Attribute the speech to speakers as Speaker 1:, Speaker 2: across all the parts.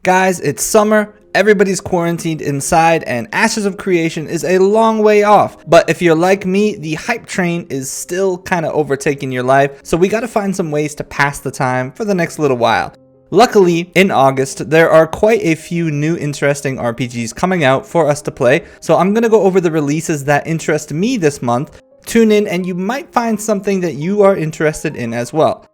Speaker 1: Guys, it's summer, everybody's quarantined inside, and Ashes of Creation is a long way off. But if you're like me, the hype train is still kind of overtaking your life, so we gotta find some ways to pass the time for the next little while. Luckily, in August, there are quite a few new interesting RPGs coming out for us to play, so I'm gonna go over the releases that interest me this month. Tune in and you might find something that you are interested in as well.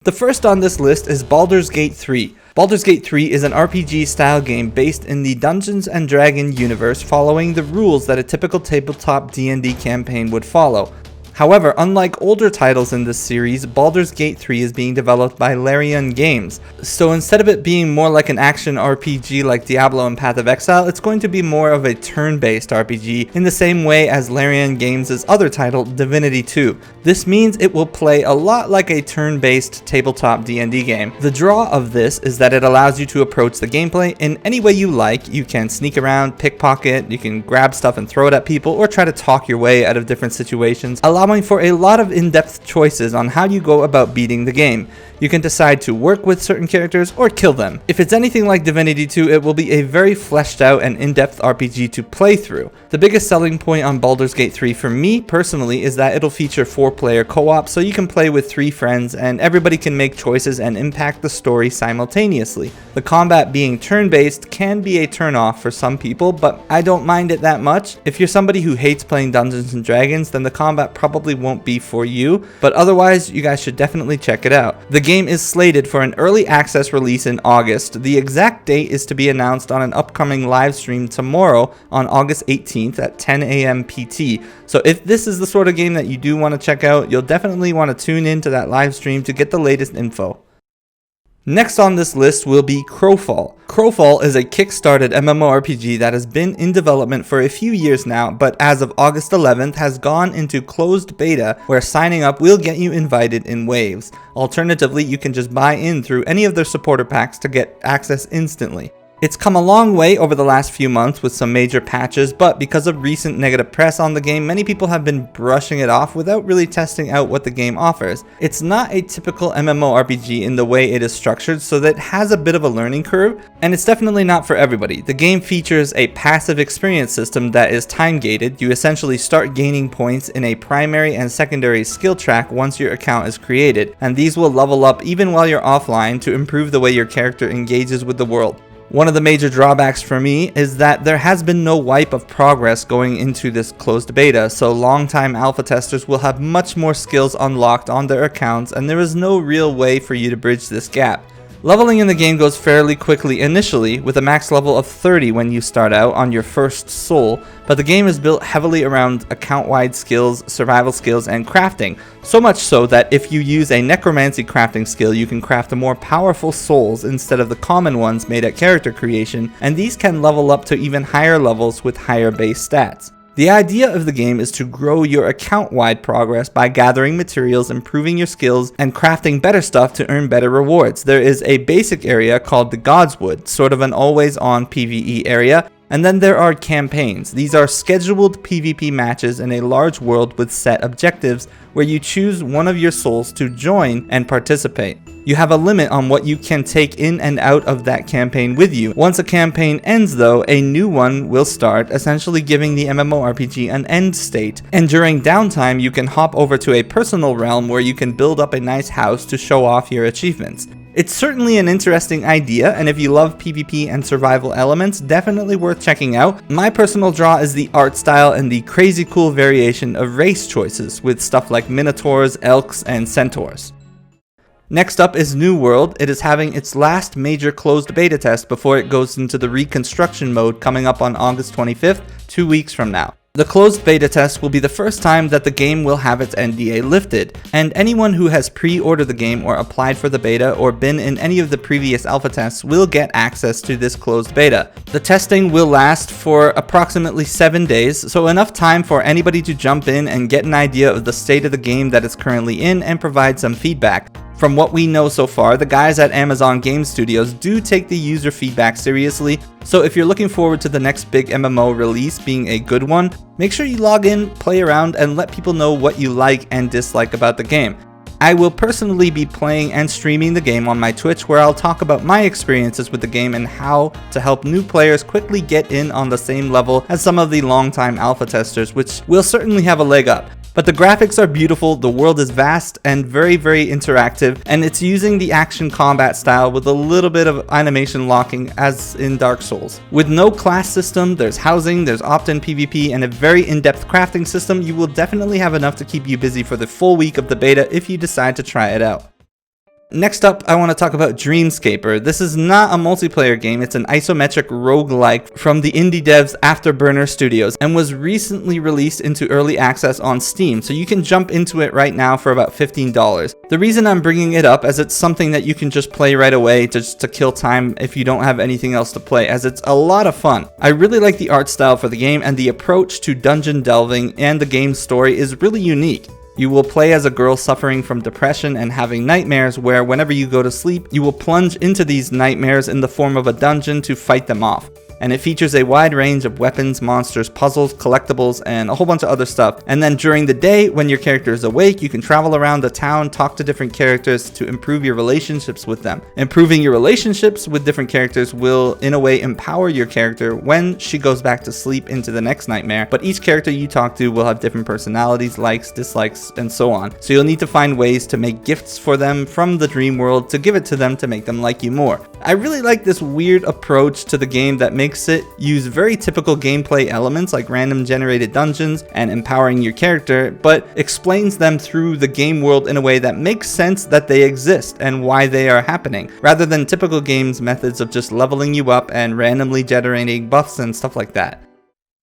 Speaker 1: The first on this list is Baldur's Gate 3. Baldur's Gate 3 is an RPG style game based in the Dungeons & Dragons universe, following the rules that a typical tabletop D&D campaign would follow. However, unlike older titles in this series, Baldur's Gate 3 is being developed by Larian Games. So instead of it being more like an action RPG like Diablo and Path of Exile, it's going to be more of a turn-based RPG in the same way as Larian Games' other title, Divinity II. This means it will play a lot like a turn-based tabletop D&D game. The draw of this is that it allows you to approach the gameplay in any way you like. You can sneak around, pickpocket, you can grab stuff and throw it at people, or try to talk your way out of different situations, allowing for a lot of in-depth choices on how you go about beating the game. You can decide to work with certain characters or kill them. If it's anything like Divinity 2, it will be a very fleshed out and in-depth RPG to play through. The biggest selling point on Baldur's Gate 3 for me personally is that it'll feature 4-player co-op, so you can play with 3 friends and everybody can make choices and impact the story simultaneously. The combat being turn-based can be a turn-off for some people, but I don't mind it that much. If you're somebody who hates playing Dungeons & Dragons, then the combat probably won't be for you, but otherwise you guys should definitely check it out. The game is slated for an early access release in August. The exact date is to be announced on an upcoming live stream tomorrow on August 18th at 10 a.m. PT. So if this is the sort of game that you do want to check out, you'll definitely want to tune into that live stream to get the latest info. Next on this list will be Crowfall. Crowfall is a kickstarted mmorpg that has been in development for a few years now, but as of August 11th has gone into closed beta, where signing up will get you invited in waves. Alternatively, you can just buy in through any of their supporter packs to get access instantly. It's come a long way over the last few months with some major patches, but because of recent negative press on the game, many people have been brushing it off without really testing out what the game offers. It's not a typical MMORPG in the way it is structured, so that it has a bit of a learning curve, and it's definitely not for everybody. The game features a passive experience system that is time-gated. You essentially start gaining points in a primary and secondary skill track once your account is created, and these will level up even while you're offline to improve the way your character engages with the world. One of the major drawbacks for me is that there has been no wipe of progress going into this closed beta, so long-time alpha testers will have much more skills unlocked on their accounts, and there is no real way for you to bridge this gap. Leveling in the game goes fairly quickly initially, with a max level of 30 when you start out on your first soul, but the game is built heavily around account-wide skills, survival skills, and crafting, so much so that if you use a necromancy crafting skill, you can craft more powerful souls instead of the common ones made at character creation, and these can level up to even higher levels with higher base stats. The idea of the game is to grow your account-wide progress by gathering materials, improving your skills, and crafting better stuff to earn better rewards. There is a basic area called the Godswood, sort of an always-on PvE area, and then there are campaigns. These are scheduled PvP matches in a large world with set objectives where you choose one of your souls to join and participate. You have a limit on what you can take in and out of that campaign with you. Once a campaign ends though, a new one will start, essentially giving the MMORPG an end state. And during downtime, you can hop over to a personal realm where you can build up a nice house to show off your achievements. It's certainly an interesting idea, and if you love PvP and survival elements, definitely worth checking out. My personal draw is the art style and the crazy cool variation of race choices with stuff like minotaurs, elks, and centaurs. Next up is New World. It is having its last major closed beta test before it goes into the reconstruction mode coming up on August 25th, 2 weeks from now. The closed beta test will be the first time that the game will have its NDA lifted, and anyone who has pre-ordered the game or applied for the beta or been in any of the previous alpha tests will get access to this closed beta. The testing will last for approximately 7 days, so enough time for anybody to jump in and get an idea of the state of the game that it's currently in and provide some feedback. From what we know so far, the guys at Amazon Game Studios do take the user feedback seriously, so if you're looking forward to the next big MMO release being a good one, make sure you log in, play around, and let people know what you like and dislike about the game. I will personally be playing and streaming the game on my Twitch, where I'll talk about my experiences with the game and how to help new players quickly get in on the same level as some of the longtime alpha testers, which will certainly have a leg up. But the graphics are beautiful, the world is vast and very interactive, and it's using the action combat style with a little bit of animation locking as in Dark Souls. With no class system, there's housing, there's opt-in PvP, and a very in-depth crafting system, you will definitely have enough to keep you busy for the full week of the beta if you decide to try it out. Next up, I want to talk about Dreamscaper. This is not a multiplayer game, it's an isometric roguelike from the indie devs Afterburner Studios and was recently released into early access on Steam, so you can jump into it right now for about $15. The reason I'm bringing it up is it's something that you can just play right away just to kill time if you don't have anything else to play, as it's a lot of fun. I really like the art style for the game, and the approach to dungeon delving and the game's story is really unique. You will play as a girl suffering from depression and having nightmares, where whenever you go to sleep, you will plunge into these nightmares in the form of a dungeon to fight them off. And it features a wide range of weapons, monsters, puzzles, collectibles, and a whole bunch of other stuff. And then during the day, when your character is awake, you can travel around the town, talk to different characters to improve your relationships with them. Improving your relationships with different characters will, in a way, empower your character when she goes back to sleep into the next nightmare. But each character you talk to will have different personalities, likes, dislikes, and so on. So you'll need to find ways to make gifts for them from the dream world to give it to them to make them like you more. I really like this weird approach to the game that makes it use very typical gameplay elements like random generated dungeons and empowering your character, but explains them through the game world in a way that makes sense that they exist and why they are happening, rather than typical games methods of just leveling you up and randomly generating buffs and stuff like that.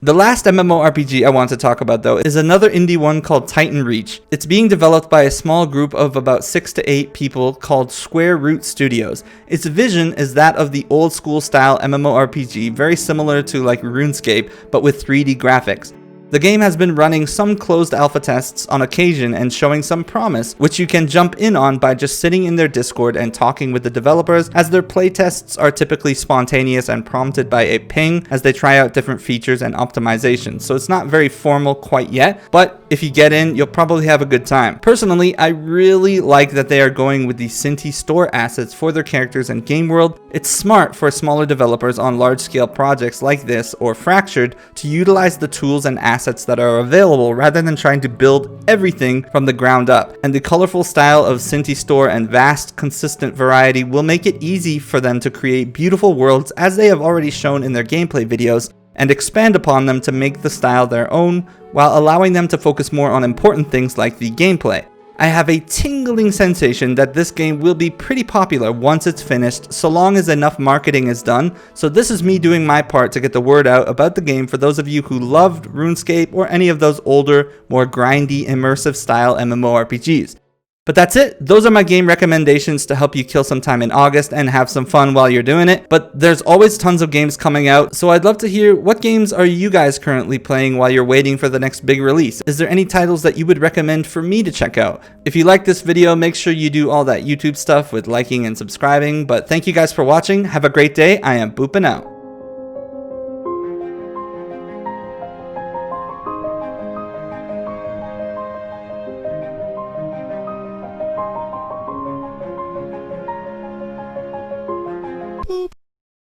Speaker 1: The last MMORPG I want to talk about, though, is another indie one called Titanreach. It's being developed by a small group of about 6 to 8 people called Square Root Studios. Its vision is that of the old school style MMORPG, very similar to like RuneScape, but with 3D graphics. The game has been running some closed alpha tests on occasion and showing some promise, which you can jump in on by just sitting in their Discord and talking with the developers, as their playtests are typically spontaneous and prompted by a ping as they try out different features and optimizations. So it's not very formal quite yet, but if you get in, you'll probably have a good time. Personally, I really like that they are going with the Cinti store assets for their characters and game world. It's smart for smaller developers on large scale projects like this or Fractured to utilize the tools and assets that are available rather than trying to build everything from the ground up. And the colorful style of Cinti store and vast consistent variety will make it easy for them to create beautiful worlds, as they have already shown in their gameplay videos, and expand upon them to make the style their own, while allowing them to focus more on important things like the gameplay. I have a tingling sensation that this game will be pretty popular once it's finished, so long as enough marketing is done. So this is me doing my part to get the word out about the game for those of you who loved RuneScape or any of those older, more grindy, immersive style MMORPGs. But that's it. Those are my game recommendations to help you kill some time in August and have some fun while you're doing it. But there's always tons of games coming out, so I'd love to hear what games are you guys currently playing while you're waiting for the next big release. Is there any titles that you would recommend for me to check out? If you like this video, make sure you do all that YouTube stuff with liking and subscribing. But thank you guys for watching. Have a great day. I am booping out.